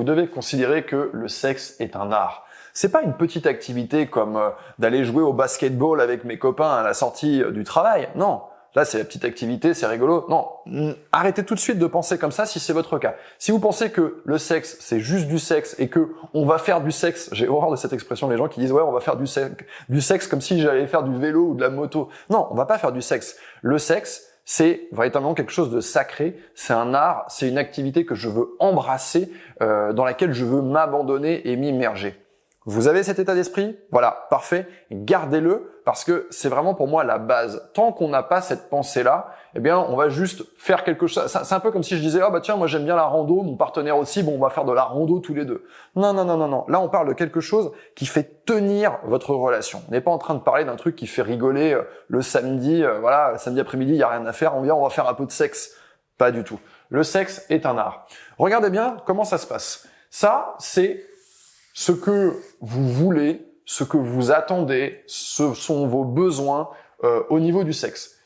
vous devez considérer que le sexe est un art. C'est pas une petite activité comme d'aller jouer au basketball avec mes copains à la sortie du travail. Non. Là, c'est la petite activité, c'est rigolo. Non, arrêtez tout de suite de penser comme ça si c'est votre cas. Si vous pensez que le sexe, c'est juste du sexe et que on va faire du sexe, j'ai horreur de cette expression, les gens qui disent « ouais, on va faire du sexe comme si j'allais faire du vélo ou de la moto ». Non, on va pas faire du sexe. Le sexe, c'est véritablement quelque chose de sacré, c'est un art, c'est une activité que je veux embrasser, dans laquelle je veux m'abandonner et m'immerger. Vous avez cet état d'esprit? Voilà, parfait. Gardez-le parce que c'est vraiment pour moi la base. Tant qu'on n'a pas cette pensée-là, eh bien, on va juste faire quelque chose. C'est un peu comme si je disais, ah bah tiens, moi j'aime bien la rando, mon partenaire aussi, bon, on va faire de la rando tous les deux. Non, non, non, non, non. Là, on parle de quelque chose qui fait tenir votre relation. On n'est pas en train de parler d'un truc qui fait rigoler le samedi, voilà, samedi après-midi, il y a rien à faire, on vient, on va faire un peu de sexe. Pas du tout. Le sexe est un art. Regardez bien comment ça se passe. Ça, c'est ce que vous voulez, ce que vous attendez, ce sont vos besoins au niveau du sexe.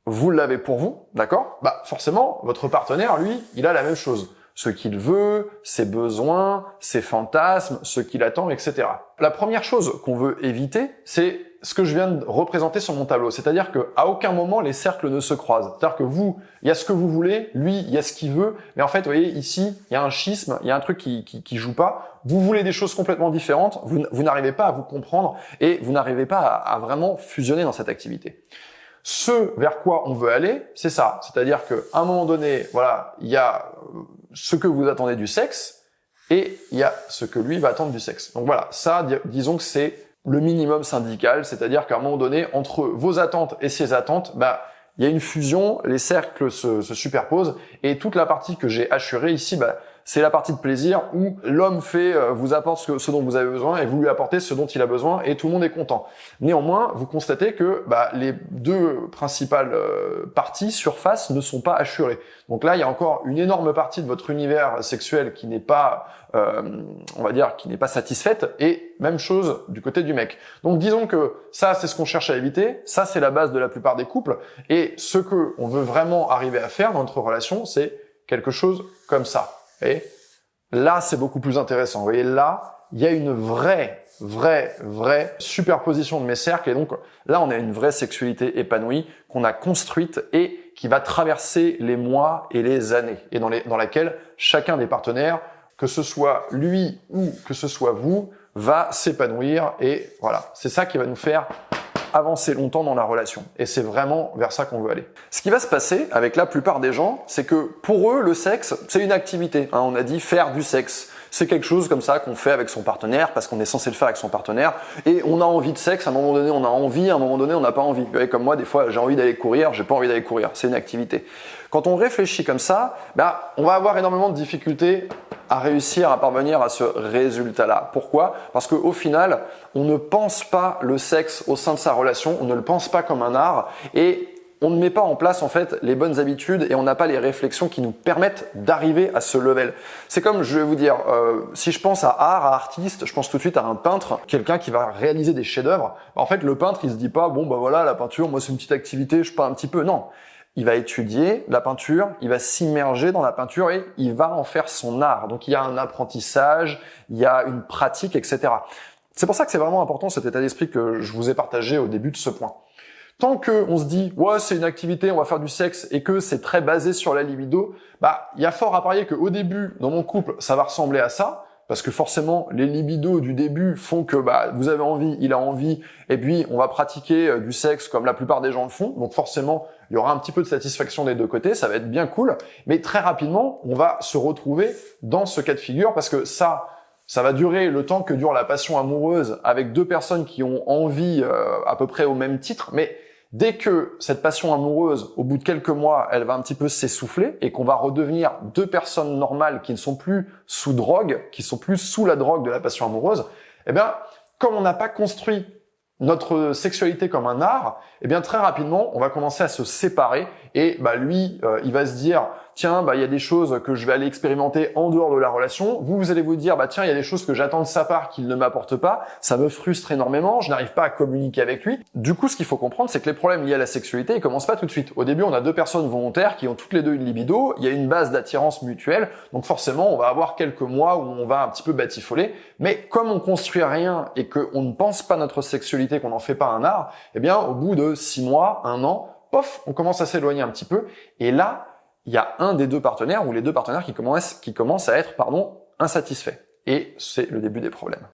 Vous l'avez pour vous, d'accord? Bah forcément, votre partenaire, lui, il a la même chose. Ce qu'il veut, ses besoins, ses fantasmes, ce qu'il attend, etc. La première chose qu'on veut éviter, c'est ce que je viens de représenter sur mon tableau. C'est-à-dire qu'à aucun moment, les cercles ne se croisent. C'est-à-dire que vous, il y a ce que vous voulez, lui, il y a ce qu'il veut. Mais en fait, vous voyez, ici, il y a un schisme, il y a un truc qui joue pas. Vous voulez des choses complètement différentes. Vous n'arrivez pas à vous comprendre et vous n'arrivez pas à vraiment fusionner dans cette activité. Ce vers quoi on veut aller, c'est ça. C'est-à-dire qu'à un moment donné, voilà, il y a ce que vous attendez du sexe et il y a ce que lui va attendre du sexe. Donc voilà, ça, disons que c'est le minimum syndical, c'est-à-dire qu'à un moment donné, entre vos attentes et ses attentes, bah, il y a une fusion, les cercles se superposent et toute la partie que j'ai assurée ici, bah, c'est la partie de plaisir où l'homme vous apporte ce dont vous avez besoin et vous lui apportez ce dont il a besoin et tout le monde est content. Néanmoins, vous constatez que les deux principales parties, surfaces, ne sont pas assurées. Donc là, il y a encore une énorme partie de votre univers sexuel qui n'est pas, on va dire, qui n'est pas satisfaite et même chose du côté du mec. Donc disons que ça, c'est ce qu'on cherche à éviter. Ça, c'est la base de la plupart des couples. Et ce que on veut vraiment arriver à faire dans notre relation, c'est quelque chose comme ça. Et là, c'est beaucoup plus intéressant. Vous voyez, là, il y a une vraie superposition de mes cercles. Et donc, là, on a une vraie sexualité épanouie qu'on a construite et qui va traverser les mois et les années. Et dans laquelle chacun des partenaires, que ce soit lui ou que ce soit vous, va s'épanouir. Et voilà, c'est ça qui va nous faire avancer longtemps dans la relation. Et c'est vraiment vers ça qu'on veut aller. Ce qui va se passer avec la plupart des gens, c'est que pour eux, le sexe, c'est une activité. On a dit faire du sexe. C'est quelque chose comme ça qu'on fait avec son partenaire parce qu'on est censé le faire avec son partenaire. Et on a envie de sexe, à un moment donné on a envie, à un moment donné on n'a pas envie. Vous voyez, comme moi, des fois j'ai envie d'aller courir, j'ai pas envie d'aller courir. C'est une activité. Quand on réfléchit comme ça, on va avoir énormément de difficultés à réussir à parvenir à ce résultat-là. Pourquoi? Parce qu'au final, on ne pense pas le sexe au sein de sa relation, on ne le pense pas comme un art et on ne met pas en place en fait les bonnes habitudes et on n'a pas les réflexions qui nous permettent d'arriver à ce level. C'est comme, je vais vous dire, si je pense à art, à artiste, je pense tout de suite à un peintre, quelqu'un qui va réaliser des chefs-d'œuvre. En fait, le peintre, il se dit pas, bon bah voilà, la peinture, moi c'est une petite activité, je peins un petit peu. Non. Il va étudier la peinture, il va s'immerger dans la peinture et il va en faire son art. Donc il y a un apprentissage, il y a une pratique, etc. C'est pour ça que c'est vraiment important cet état d'esprit que je vous ai partagé au début de ce point. Tant que on se dit ouais c'est une activité, on va faire du sexe et que c'est très basé sur la libido, il y a fort à parier qu'au début dans mon couple ça va ressembler à ça. Parce que forcément, les libidos du début font que vous avez envie, il a envie, et puis on va pratiquer du sexe comme la plupart des gens le font. Donc forcément, il y aura un petit peu de satisfaction des deux côtés, ça va être bien cool. Mais très rapidement, on va se retrouver dans ce cas de figure parce que ça va durer le temps que dure la passion amoureuse avec deux personnes qui ont envie à peu près au même titre. Mais dès que cette passion amoureuse, au bout de quelques mois, elle va un petit peu s'essouffler et qu'on va redevenir deux personnes normales qui ne sont plus sous drogue, qui sont plus sous la drogue de la passion amoureuse, comme on n'a pas construit notre sexualité comme un art, très rapidement, on va commencer à se séparer et lui, il va se dire tiens, il y a des choses que je vais aller expérimenter en dehors de la relation. Vous allez vous dire, tiens, il y a des choses que j'attends de sa part qu'il ne m'apporte pas. Ça me frustre énormément. Je n'arrive pas à communiquer avec lui. Du coup, ce qu'il faut comprendre, c'est que les problèmes liés à la sexualité, ils commencent pas tout de suite. Au début, on a deux personnes volontaires qui ont toutes les deux une libido. Il y a une base d'attirance mutuelle. Donc forcément, on va avoir quelques mois où on va un petit peu batifoler. Mais comme on construit rien et qu'on ne pense pas notre sexualité, qu'on n'en fait pas un art, eh bien, au bout de 6 mois, 1 an, pof, on commence à s'éloigner un petit peu. Et là, il y a un des deux partenaires ou les deux partenaires qui commencent à être, insatisfaits. Et c'est le début des problèmes.